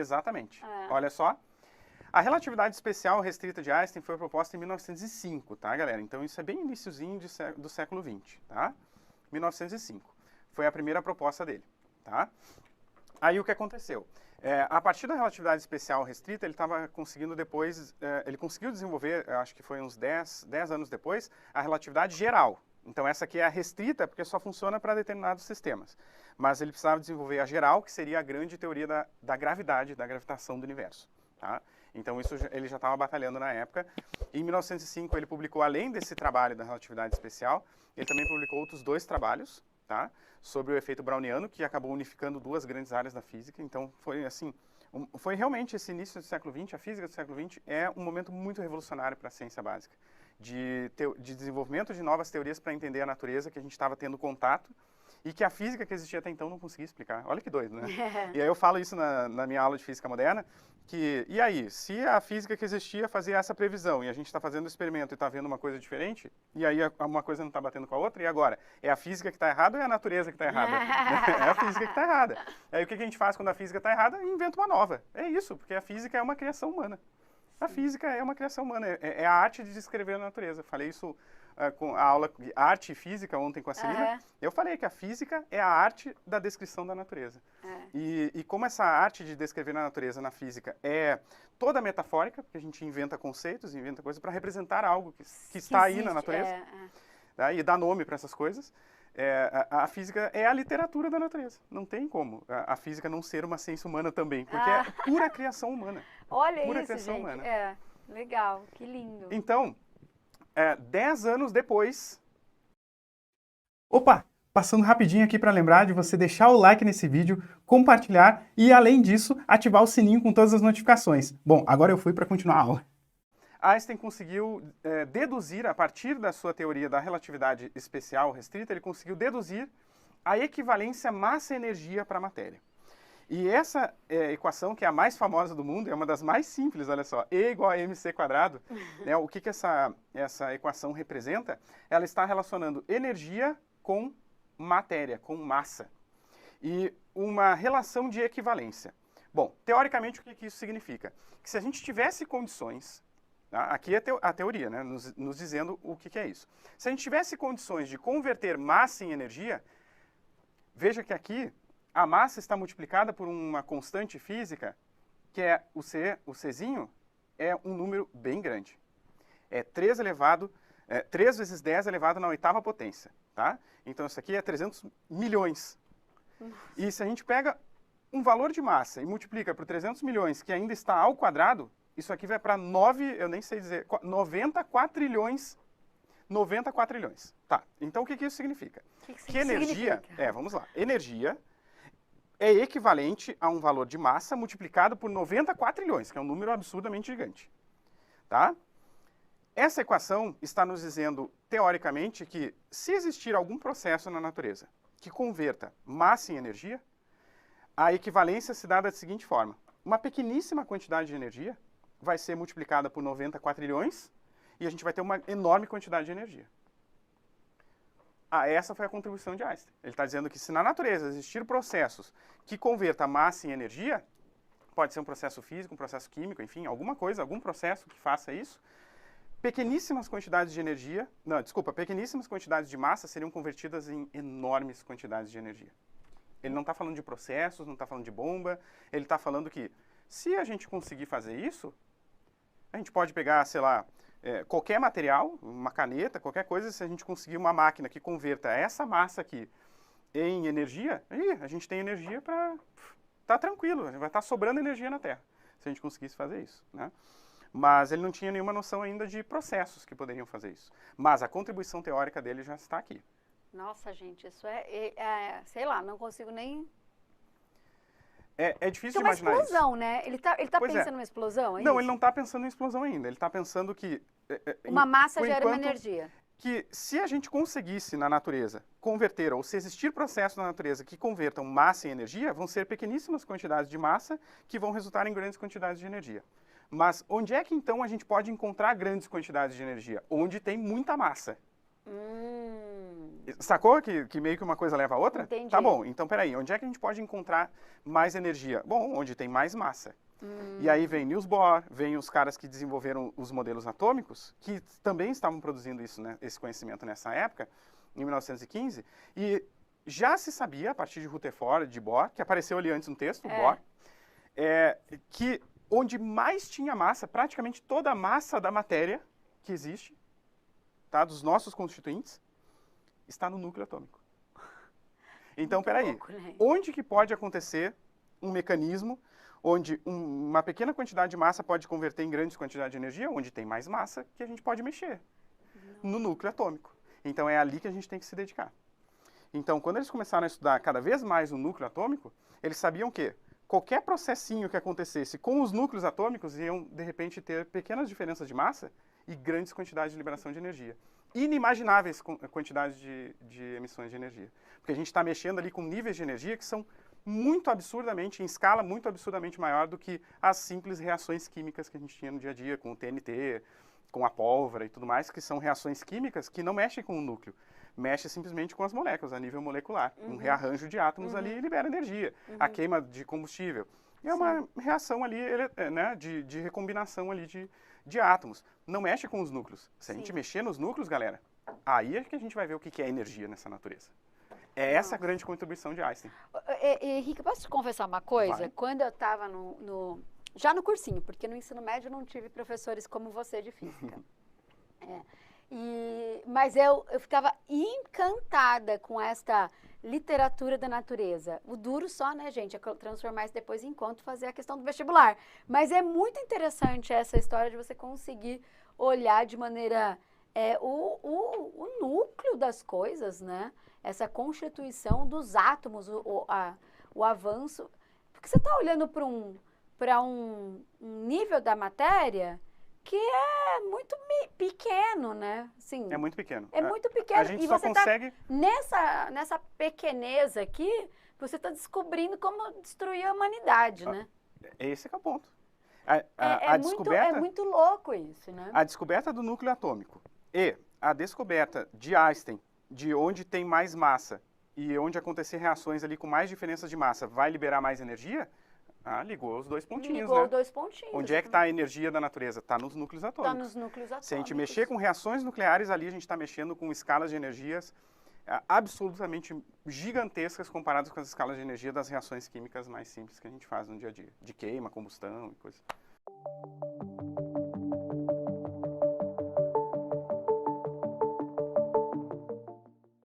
Exatamente. Olha só. A relatividade especial restrita de Einstein foi proposta em 1905, tá, galera? Então, isso é bem iniciozinho do século XX, tá? 1905. Foi a primeira proposta dele, tá? Aí, o que aconteceu? A partir da relatividade especial restrita, ele estava conseguindo depois... ele conseguiu desenvolver, acho que foi uns 10 anos depois, a relatividade geral. Então, essa aqui é a restrita, porque só funciona para determinados sistemas. Mas ele precisava desenvolver a geral, que seria a grande teoria da gravidade, da gravitação do universo, tá? Então, isso ele já estava batalhando na época. Em 1905, ele publicou, além desse trabalho da relatividade especial, ele também publicou outros 2 trabalhos, tá? Sobre o efeito browniano, que acabou unificando 2 grandes áreas da física. Então, foi assim, foi realmente esse início do século XX, a física do século XX é um momento muito revolucionário para a ciência básica, de desenvolvimento de novas teorias para entender a natureza, que a gente estava tendo contato, e que a física que existia até então não conseguia explicar. Olha que doido, né? E aí eu falo isso na minha aula de física moderna, e aí, se a física que existia fazia essa previsão, e a gente está fazendo o experimento e está vendo uma coisa diferente, e aí uma coisa não está batendo com a outra, e agora? É a física que está errada ou é a natureza que está errada? É a física que está errada. Aí o que a gente faz quando a física está errada? Inventa uma nova. É isso, porque a física é uma criação humana. A física é uma criação humana, é a arte de descrever a natureza. Falei isso com a aula de arte e física ontem com a Celina. Eu falei que a física é a arte da descrição da natureza. E como essa arte de descrever a natureza na física é toda metafórica, porque a gente inventa conceitos, inventa coisas para representar algo que está aí na natureza, tá? E dá nome para essas coisas. A física é a literatura da natureza. Não tem como a física não ser uma ciência humana também, porque é pura criação humana. Olha pura isso, criação gente. Humana. Legal, que lindo. Então, 10 anos depois... Opa! Passando rapidinho aqui para lembrar de você deixar o like nesse vídeo, compartilhar e, além disso, ativar o sininho com todas as notificações. Bom, agora eu fui para continuar a aula. Einstein conseguiu deduzir, a partir da sua teoria da relatividade especial restrita, ele conseguiu deduzir a equivalência massa-energia para a matéria. E essa equação, que é a mais famosa do mundo, é uma das mais simples, olha só, E igual a mc², né, o que essa equação representa? Ela está relacionando energia com matéria, com massa, e uma relação de equivalência. Bom, teoricamente, o que isso significa? Que se a gente tivesse condições, tá? Aqui é a teoria, né, nos dizendo o que é isso. Se a gente tivesse condições de converter massa em energia, veja que aqui a massa está multiplicada por uma constante física, que é o C, o Czinho, é um número bem grande. É 3 vezes 10 elevado na 8ª potência, tá? Então, isso aqui é 300 milhões. E se a gente pega um valor de massa e multiplica por 300 milhões, que ainda está ao quadrado, isso aqui vai para 90 quatrilhões. 90 quatrilhões. Tá, então o que isso significa? Que energia, significa? Vamos lá, energia é equivalente a um valor de massa multiplicado por 90 quatrilhões, que é um número absurdamente gigante, tá? Essa equação está nos dizendo, teoricamente, que se existir algum processo na natureza que converta massa em energia, a equivalência se dá da seguinte forma. Uma pequeníssima quantidade de energia vai ser multiplicada por 90 quatrilhões e a gente vai ter uma enorme quantidade de energia. Essa foi a contribuição de Einstein. Ele está dizendo que se na natureza existir processos que convertam massa em energia, pode ser um processo físico, um processo químico, enfim, alguma coisa, algum processo que faça isso, pequeníssimas quantidades de energia, pequeníssimas quantidades de massa seriam convertidas em enormes quantidades de energia. Ele não está falando de processos, não está falando de bomba, ele está falando que se a gente conseguir fazer isso, a gente pode pegar, sei lá, qualquer material, uma caneta, qualquer coisa, se a gente conseguir uma máquina que converta essa massa aqui em energia, aí a gente tem energia para... Tá tranquilo, vai estar sobrando energia na Terra, se a gente conseguisse fazer isso, né? Mas ele não tinha nenhuma noção ainda de processos que poderiam fazer isso. Mas a contribuição teórica dele já está aqui. Nossa, gente, isso sei lá, não consigo nem... É difícil de imaginar isso. É uma explosão, isso. né? Ele tá pensando numa explosão, é Não, isso? ele não está pensando em explosão ainda. Ele está pensando que... Uma massa gera uma energia. Que se a gente conseguisse na natureza converter, ou se existir processo na natureza que convertam massa em energia, vão ser pequeníssimas quantidades de massa que vão resultar em grandes quantidades de energia. Mas onde é que então a gente pode encontrar grandes quantidades de energia? Onde tem muita massa. Sacou que meio que uma coisa leva a outra? Entendi. Tá bom, então peraí, onde é que a gente pode encontrar mais energia? Bom, onde tem mais massa. E aí vem Niels Bohr, vem os caras que desenvolveram os modelos atômicos, que também estavam produzindo isso, né, esse conhecimento nessa época, em 1915, e já se sabia, a partir de Rutherford, de Bohr, que apareceu ali antes no texto, Bohr, que onde mais tinha massa, praticamente toda a massa da matéria que existe, tá, dos nossos constituintes, está no núcleo atômico. Então, Muito peraí, louco, né? onde que pode acontecer um mecanismo onde uma pequena quantidade de massa pode converter em grandes quantidades de energia, onde tem mais massa que a gente pode mexer? No núcleo atômico. Então, é ali que a gente tem que se dedicar. Então, quando eles começaram a estudar cada vez mais o núcleo atômico, eles sabiam que qualquer processinho que acontecesse com os núcleos atômicos iam, de repente, ter pequenas diferenças de massa e grandes quantidades de liberação de energia. Inimagináveis quantidades de emissões de energia. Porque a gente está mexendo ali com níveis de energia que são muito absurdamente, em escala muito absurdamente maior do que as simples reações químicas que a gente tinha no dia a dia, com o TNT, com a pólvora e tudo mais, que são reações químicas que não mexem com o núcleo. Mexe simplesmente com as moléculas, a nível molecular. Um rearranjo de átomos ali libera energia. A queima de combustível. E é uma reação ali, né, de recombinação ali de átomos. Não mexe com os núcleos. Se a gente mexer nos núcleos, galera, aí é que a gente vai ver o que é energia nessa natureza. É essa a grande contribuição de Einstein. Henrique, posso te confessar uma coisa? Vai. Quando eu estava já no cursinho, porque no ensino médio eu não tive professores como você de física. Mas eu ficava encantada com esta literatura da natureza. O duro só, né, gente, é transformar isso depois em conto, fazer a questão do vestibular. Mas é muito interessante essa história de você conseguir olhar de maneira o núcleo das coisas, né? Essa constituição dos átomos, o avanço. Porque você está olhando para um nível da matéria que é muito pequeno, né? Assim, É muito pequeno. É muito pequeno. A gente e só você consegue... nessa pequenez aqui, você está descobrindo como destruir a humanidade, né? Esse é o ponto. A descoberta... É muito louco isso, né? A descoberta do núcleo atômico e a descoberta de Einstein, de onde tem mais massa e onde acontecer reações ali com mais diferenças de massa vai liberar mais energia, ligou os dois pontinhos, Ligou né? dois pontinhos. Onde é que está a energia da natureza? Está nos núcleos atômicos. Está nos núcleos atômicos. Se a gente mexer com reações nucleares ali, a gente está mexendo com escalas de energias absolutamente gigantescas comparadas com as escalas de energia das reações químicas mais simples que a gente faz no dia a dia. De queima, combustão e coisa.